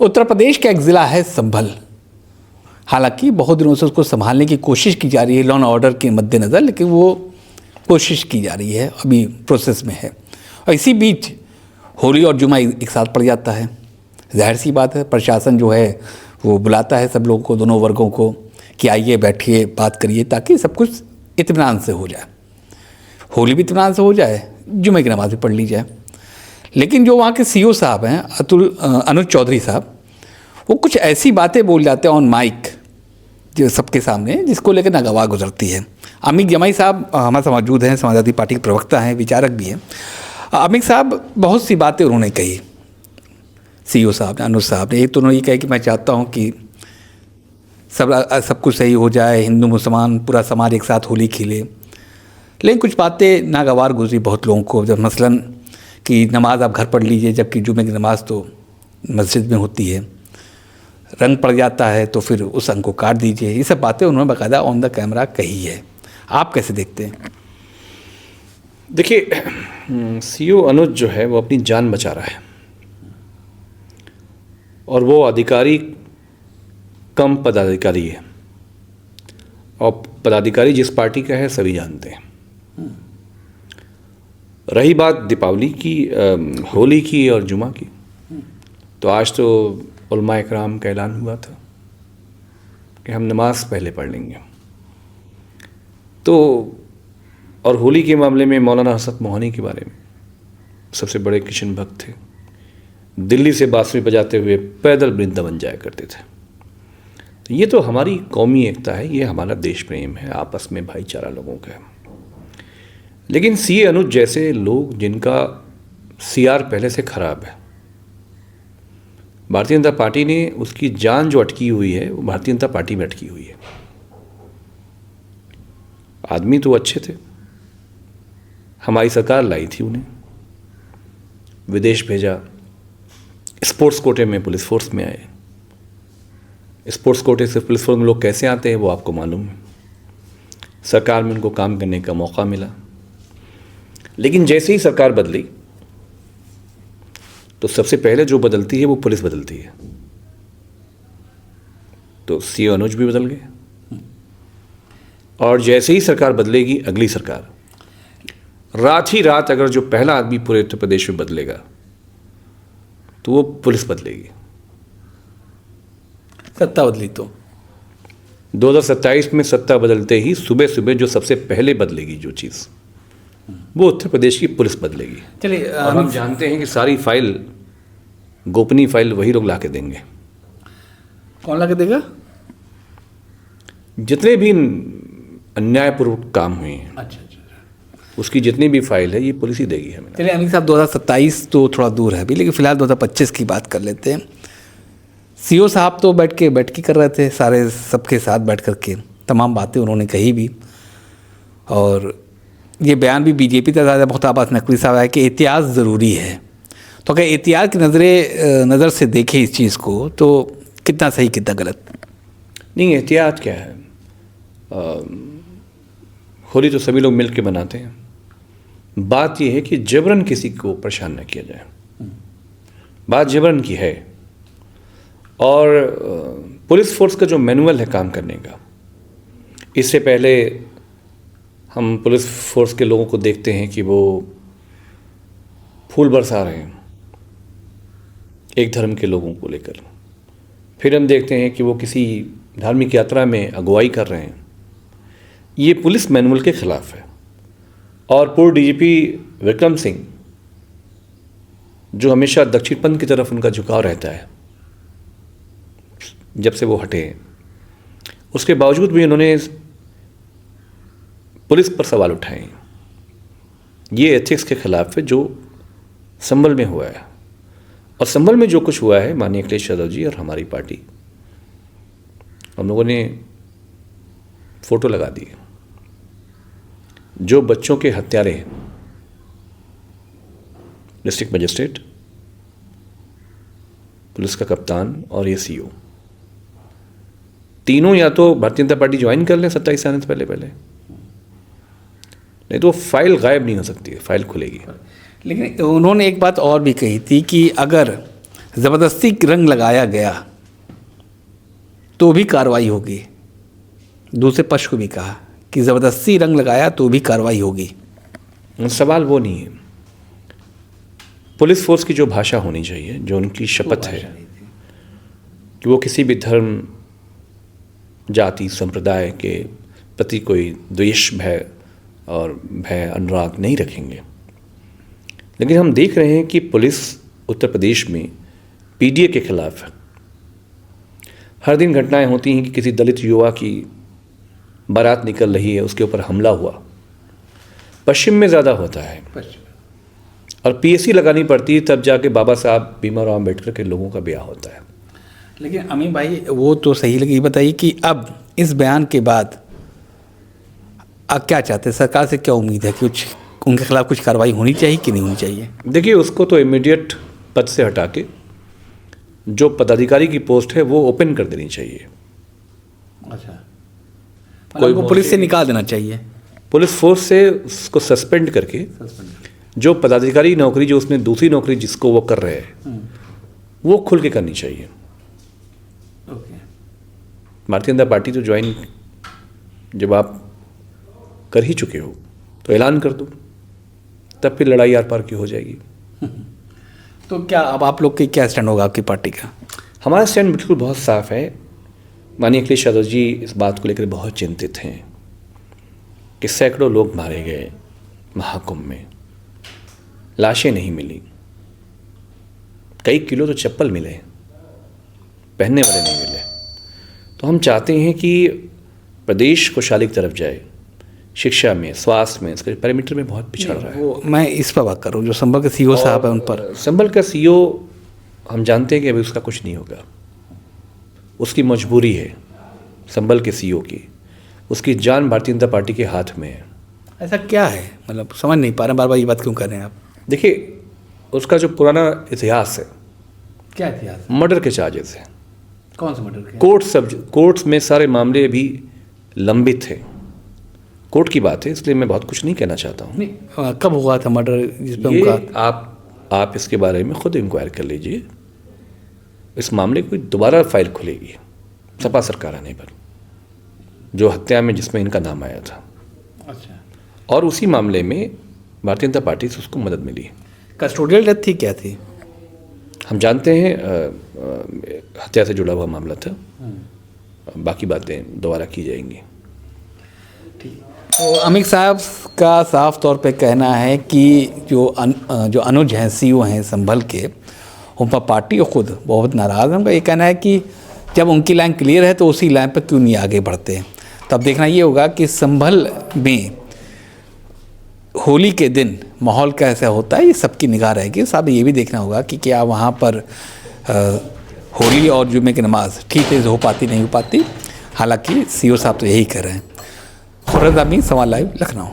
उत्तर प्रदेश का एक ज़िला है संभल। हालांकि बहुत दिनों से उसको संभालने की कोशिश की जा रही है लॉ एंड ऑर्डर के मद्देनज़र, लेकिन वो कोशिश की जा रही है, अभी प्रोसेस में है। और इसी बीच होली और जुमा एक साथ पड़ जाता है। जाहिर सी बात है, प्रशासन जो है वो बुलाता है सब लोगों को, दोनों वर्गों को, कि आइए बैठिए बात करिए, ताकि सब कुछ इत्मीनान से हो जाए। होली भी इत्मीनान से हो जाए, जुमे की नमाज़ भी पढ़ ली जाए। लेकिन जो वहाँ के सीईओ साहब हैं अनुज चौधरी साहब, वो कुछ ऐसी बातें बोल जाते हैं ऑन माइक जो सबके सामने, जिसको लेकर नागवार गुजरती है। अमित जमाई साहब हमारे साथ मौजूद हैं, समाजवादी पार्टी के प्रवक्ता हैं, विचारक भी हैं। अमित साहब बहुत सी बातें उन्होंने कही, सीईओ साहब ने, अनुज साहब ने। एक तो उन्होंने ये कहा कि मैं चाहता हूँ कि सब कुछ सही हो जाए, हिंदू मुसलमान पूरा समाज एक साथ होली खेले। लेकिन कुछ बातें नागवार गुजरी बहुत लोगों को, जब मसलन कि नमाज़ आप घर पढ़ लीजिए, जबकि जुमे की नमाज़ तो मस्जिद में होती है। रंग पड़ जाता है तो फिर उस रंग को काट दीजिए। ये सब बातें उन्होंने बाकायदा ऑन द कैमरा कही है। आप कैसे देखते हैं? देखिए, सीईओ अनुज जो है वो अपनी जान बचा रहा है, और वो अधिकारी कम पदाधिकारी है, और पदाधिकारी जिस पार्टी का है सभी जानते हैं। रही बात दीपावली की, होली की और जुमा की, तो आज तो उलमा इकराम का ऐलान हुआ था कि हम नमाज पहले पढ़ लेंगे। तो और होली के मामले में मौलाना हसरत मोहानी के बारे में, सबसे बड़े कृष्ण भक्त थे, दिल्ली से बांसुरी बजाते हुए पैदल वृंदावन जाया करते थे। तो ये तो हमारी कौमी एकता है, ये हमारा देश प्रेम है, आपस में भाईचारा लोगों का है। लेकिन सीए अनुज जैसे लोग जिनका सीआर पहले से खराब है, भारतीय जनता पार्टी ने उसकी जान जो अटकी हुई है वो भारतीय जनता पार्टी में अटकी हुई है। आदमी तो अच्छे थे, हमारी सरकार लाई थी उन्हें, विदेश भेजा, स्पोर्ट्स कोटे में पुलिस फोर्स में आए। स्पोर्ट्स कोटे से पुलिस फोर्स में लोग कैसे आते हैं वो आपको मालूम है। सरकार में उनको काम करने का मौका मिला, लेकिन जैसे ही सरकार बदली तो सबसे पहले जो बदलती है वो पुलिस बदलती है। तो सीईओ अनुज भी बदल गए, और जैसे ही सरकार बदलेगी, अगली सरकार रात ही रात अगर जो पहला आदमी पूरे उत्तर प्रदेश में बदलेगा तो वो पुलिस बदलेगी। सत्ता बदली तो 2027 में सत्ता बदलते ही सुबह सुबह जो सबसे पहले बदलेगी जो चीज़, वो उत्तर प्रदेश की पुलिस बदलेगी। चलिए, और हम जानते हैं कि सारी फाइल, गोपनीय फाइल वही लोग ला के देंगे। कौन ला के देगा? जितने भी अन्यायपूर्वक काम हुए हैं, अच्छा, उसकी जितनी भी फाइल है ये पुलिस ही देगी हमें। चलिए अमित साहब, 2027 तो थोड़ा दूर है अभी, लेकिन फिलहाल 2025 की बात कर लेते हैं। सीईओ साहब तो बैठकी कर रहे थे, सारे सबके साथ बैठ कर के तमाम बातें उन्होंने कही भी, और ये बयान भी बीजेपी का ज़्यादा मुख्ताबाद नकवी साहब है कि एहतियात ज़रूरी है। तो अगर एहतियात की नज़र से देखें इस चीज़ को, तो कितना सही कितना गलत? नहीं, एहतियात क्या है, होली तो सभी लोग मिल के मनाते हैं। बात यह है कि जबरन किसी को परेशान न किया जाए। बात जबरन की है, और पुलिस फोर्स का जो मैनुअल है काम करने का, इससे पहले हम पुलिस फोर्स के लोगों को देखते हैं कि वो फूल बरसा रहे हैं एक धर्म के लोगों को लेकर, फिर हम देखते हैं कि वो किसी धार्मिक यात्रा में अगुवाई कर रहे हैं। ये पुलिस मैनुअल के खिलाफ है। और पूर्व डीजीपी विक्रम सिंह, जो हमेशा दक्षिणपंथ की तरफ उनका झुकाव रहता है जब से वो हटे, उसके बावजूद भी उन्होंने पुलिस पर सवाल उठाए। ये एथिक्स के खिलाफ है जो संभल में हुआ है। और संभल में जो कुछ हुआ है, माननीय अखिलेश यादव जी और हमारी पार्टी, हम लोगों ने फोटो लगा दी। जो बच्चों के हत्यारे, डिस्ट्रिक्ट मजिस्ट्रेट, पुलिस का कप्तान और ये सीईओ, तीनों या तो भारतीय जनता पार्टी ज्वाइन कर लें 27 आने से पहले, नहीं तो फाइल गायब नहीं हो सकती है, फाइल खुलेगी। लेकिन उन्होंने एक बात और भी कही थी कि अगर ज़बरदस्ती रंग लगाया गया तो भी कार्रवाई होगी। दूसरे पक्ष को भी कहा कि ज़बरदस्ती रंग लगाया तो भी कार्रवाई होगी। सवाल वो नहीं है। पुलिस फोर्स की जो भाषा होनी चाहिए, जो उनकी शपथ है कि वो किसी भी धर्म, जाति, संप्रदाय के प्रति कोई द्वेष, भय और भय अनुराग नहीं रखेंगे। लेकिन हम देख रहे हैं कि पुलिस उत्तर प्रदेश में पीडीए के खिलाफ हर दिन घटनाएं होती हैं कि किसी दलित युवा की बारात निकल रही है, उसके ऊपर हमला हुआ। पश्चिम में ज़्यादा होता है और पीएससी लगानी पड़ती है, तब जाके बाबा साहब भीमराव अम्बेडकर के लोगों का ब्याह होता है। लेकिन अमीन भाई वो तो सही लगी, बताइए कि अब इस बयान के बाद आप क्या चाहते हैं, सरकार से क्या उम्मीद है कि कुछ उनके खिलाफ कुछ कार्रवाई होनी चाहिए कि नहीं होनी चाहिए? देखिए, उसको तो इमीडिएट पद से हटा के जो पदाधिकारी की पोस्ट है वो ओपन कर देनी चाहिए। अच्छा, कोई को पुलिस से निकाल देना चाहिए, पुलिस फोर्स से उसको सस्पेंड करके जो पदाधिकारी नौकरी, जो उसने दूसरी नौकरी जिसको वो कर रहे हैं, वो खुल के करनी चाहिए। भारतीय जनता पार्टी तो ज्वाइन जब आप कर ही चुके हो तो ऐलान कर दो, तब फिर लड़ाई आर पार की हो जाएगी। तो क्या अब आप लोग की क्या स्टैंड होगा आपकी पार्टी का? हमारा स्टैंड बिल्कुल बहुत साफ है। माननीय अखिलेश यादव जी इस बात को लेकर बहुत चिंतित हैं कि सैकड़ों लोग मारे गए महाकुंभ में, लाशें नहीं मिली, कई किलो तो चप्पल मिले, पहनने वाले नहीं मिले। तो हम चाहते हैं कि प्रदेश खुशहाली की तरफ जाए, शिक्षा में, स्वास्थ्य में, इसके पैरामीटर में बहुत पिछड़ रहा है। वो मैं इस पर बात करूँ, जो संभल के सीईओ साहब है उन पर। संभल का सीईओ हम जानते हैं कि अभी उसका कुछ नहीं होगा, उसकी मजबूरी है संभल के सीईओ की, उसकी जान भारतीय जनता पार्टी के हाथ में है। ऐसा क्या है, मतलब समझ नहीं पा रहे, बार बार ये बात क्यों कर रहे हैं आप? देखिए, उसका जो पुराना इतिहास है। क्या इतिहास? मर्डर के चार्जेस हैं। कौन सा मर्डर? कोर्ट्स में सारे मामले अभी लंबित हैं। कोर्ट की बात है, इसलिए मैं बहुत कुछ नहीं कहना चाहता हूँ। नहीं, कब हुआ था मर्डर जिस पे उनका? आप इसके बारे में खुद इंक्वायर कर लीजिए। इस मामले की दोबारा फाइल खुलेगी सपा सरकार आने पर, जो हत्या में जिसमें इनका नाम आया था। अच्छा। और उसी मामले में भारतीय जनता पार्टी से उसको मदद मिली। कस्टोडियल डेथ थी, क्या थी? हम जानते हैं हत्या से जुड़ा हुआ मामला था। बाकी बातें दोबारा की जाएंगी। तो अमित साहब का साफ तौर पे कहना है कि जो अनुज हैं, सीईओ हैं संभल के, उन पर पार्टी और खुद बहुत नाराज़ हैं। उनका ये कहना है कि जब उनकी लाइन क्लियर है तो उसी लाइन पर क्यों नहीं आगे बढ़ते हैं। तो अब देखना ये होगा कि संभल में होली के दिन माहौल कैसा होता है, ये सबकी निगाह रहेगी। साहब ये भी देखना होगा कि क्या वहाँ पर होली और जुम्मे की नमाज ठीक से हो पाती नहीं हो पाती। हालांकि सीईओ साहब तो यही कर रहे हैं। खुर्रम अमीन, सवाल लाइव, लखनऊ।